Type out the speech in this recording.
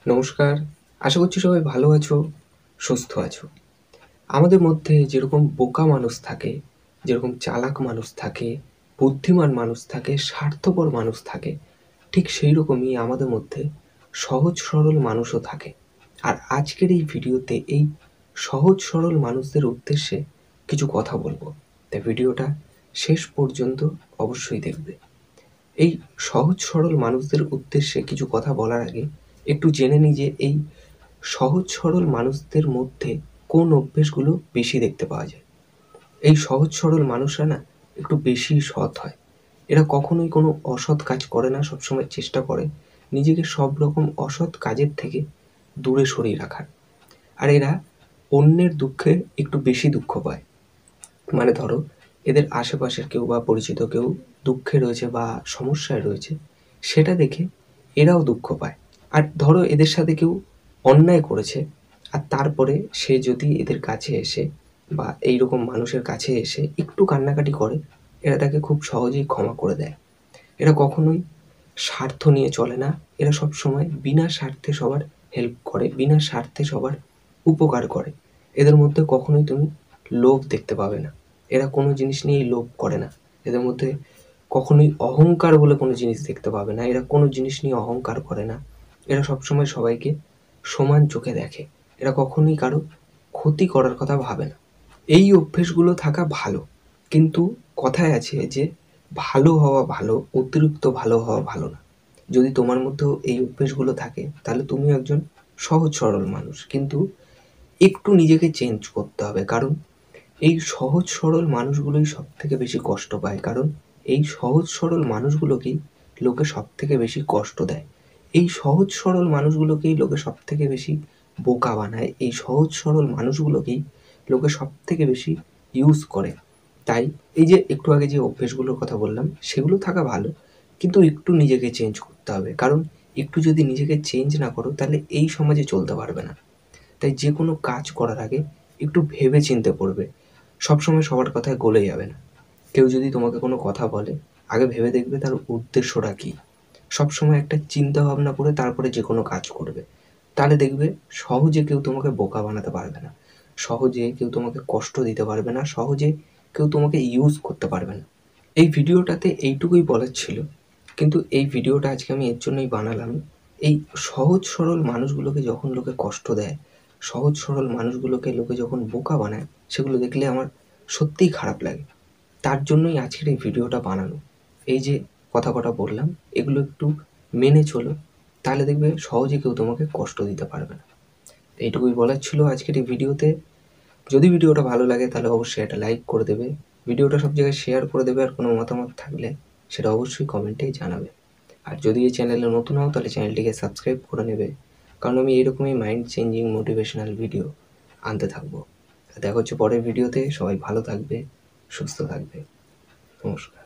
নমস্কার। আশা করছি সবাই ভালো আছো, সুস্থ আছো। আমাদের মধ্যে যেরকম বোকা মানুষ থাকে, যেরকম চালাক মানুষ থাকে, বুদ্ধিমান মানুষ থাকে, স্বার্থপর মানুষ থাকে, ঠিক সেই রকমই আমাদের মধ্যে সহজ সরল মানুষও থাকে। আর আজকের এই ভিডিওতে এই সহজ সরল মানুষদের উদ্দেশ্যে কিছু কথা বলবো। তাই ভিডিওটা শেষ পর্যন্ত অবশ্যই দেখবে। এই সহজ সরল মানুষদের উদ্দেশ্যে কিছু কথা বলার আগে একটু জেনে নিই যে এই সহজ সরল মানুষদের মধ্যে কোন অভ্যেসগুলো বেশি দেখতে পাওয়া যায়। এই সহজ সরল মানুষরা না একটু বেশি সৎ হয়। এরা কখনোই কোনো অসৎ কাজ করে না, সবসময় চেষ্টা করে নিজেকে সব রকম অসৎ কাজের থেকে দূরে সরিয়ে রাখার। আর এরা অন্যের দুঃখে একটু বেশি দুঃখ পায়। মানে ধরো এদের আশেপাশের কেউ বা পরিচিত কেউ দুঃখে রয়েছে বা সমস্যায় রয়েছে, সেটা দেখে এরাও দুঃখ পায়। আর ধরো এদের সাথে কেউ অন্যায় করেছে, আর তারপরে সে যদি এদের কাছে এসে বা এইরকম মানুষের কাছে এসে একটু কান্নাকাটি করে, এরা তাকে খুব সহজেই ক্ষমা করে দেয়। এরা কখনোই স্বার্থ নিয়ে চলে না। এরা সবসময় বিনা স্বার্থে সবার হেল্প করে, বিনা স্বার্থে সবার উপকার করে। এদের মধ্যে কখনোই তুমি লোভ দেখতে পাবে না। এরা কোনো জিনিস নিয়েই লোভ করে না। এদের মধ্যে কখনোই অহংকার বলে কোনো জিনিস দেখতে পাবে না। এরা কোনো জিনিস নিয়ে অহংকার করে না। এরা সবসময় সবাইকে সমান চোখে দেখে। এরা কখনোই কারো ক্ষতি করার কথা ভাবে না। এই অভ্যেসগুলো থাকা ভালো, কিন্তু কথায় আছে যে ভালো হওয়া ভালো, অতিরিক্ত ভালো হওয়া ভালো না। যদি তোমার মধ্যেও এই অভ্যেসগুলো থাকে তাহলে তুমিও একজন সহজ সরল মানুষ, কিন্তু একটু নিজেকে চেঞ্জ করতে হবে। কারণ এই সহজ সরল মানুষগুলোই সব থেকে বেশি কষ্ট পায়। কারণ এই সহজ সরল মানুষগুলোকেই লোকে সব থেকে বেশি কষ্ট দেয়। এই সহজ সরল মানুষগুলোকেই লোকে সব থেকে বেশি বোকা বানায়। এই সহজ সরল মানুষগুলোকেই লোকে সব থেকে বেশি ইউজ করে। তাই এই যে একটু আগে যে অভ্যেসগুলোর কথা বললাম সেগুলো থাকা ভালো, কিন্তু একটু নিজেকে চেঞ্জ করতে হবে। কারণ একটু যদি নিজেকে চেঞ্জ না করো তাহলে এই সমাজে চলতে পারবে না। তাই যে কোনো কাজ করার আগে একটু ভেবে চিন্তে করবে। সবসময় সবার কথায় গলে যাবে না। কেউ যদি তোমাকে কোনো কথা বলে, আগে ভেবে দেখবে তার উদ্দেশ্যটা কী। সবসময় একটা চিন্তা ভাবনা করে তারপরে যে কোনো কাজ করবে। তাহলে দেখবে সহজে কেউ তোমাকে বোকা বানাতে পারবে না। সহজে কেউ তোমাকে কষ্ট দিতে পারবে না। সহজে কেউ তোমাকে ইউজ করতে পারবে না। এই ভিডিওটাতে এইটুকুই বলার ছিল। কিন্তু এই ভিডিওটা আজকে আমি এর জন্যই বানালাম, এই সহজ সরল মানুষগুলোকে যখন লোকে কষ্ট দেয়, সহজ সরল মানুষগুলোকে লোকে যখন বোকা বানায়, সেগুলো দেখলে আমার সত্যিই খারাপ লাগে। তার জন্যই আজকের এই ভিডিওটা বানানো। এই যে কথা কটা বললাম এগুলো একটু মেনে চলো, তাহলে দেখবে সহজে কেউ তোমাকে কষ্ট দিতে পারবে না। এইটুকুই বলার ছিল আজকের এই ভিডিওতে। যদি ভিডিওটা ভালো লাগে তাহলে অবশ্যই একটা লাইক করে দেবে, ভিডিওটা সব জায়গায় শেয়ার করে দেবে, আর কোনো মতামত থাকলে সেটা অবশ্যই কমেন্টেই জানাবে। আর যদি এই চ্যানেলে নতুন হও তাহলে চ্যানেলটিকে সাবস্ক্রাইব করে নেবে, কারণ আমি এরকমই মাইন্ড চেঞ্জিং মোটিভেশনাল ভিডিও আনতে থাকবো। দেখা হচ্ছে পরের ভিডিওতে। সবাই ভালো থাকবে, সুস্থ থাকবে। নমস্কার।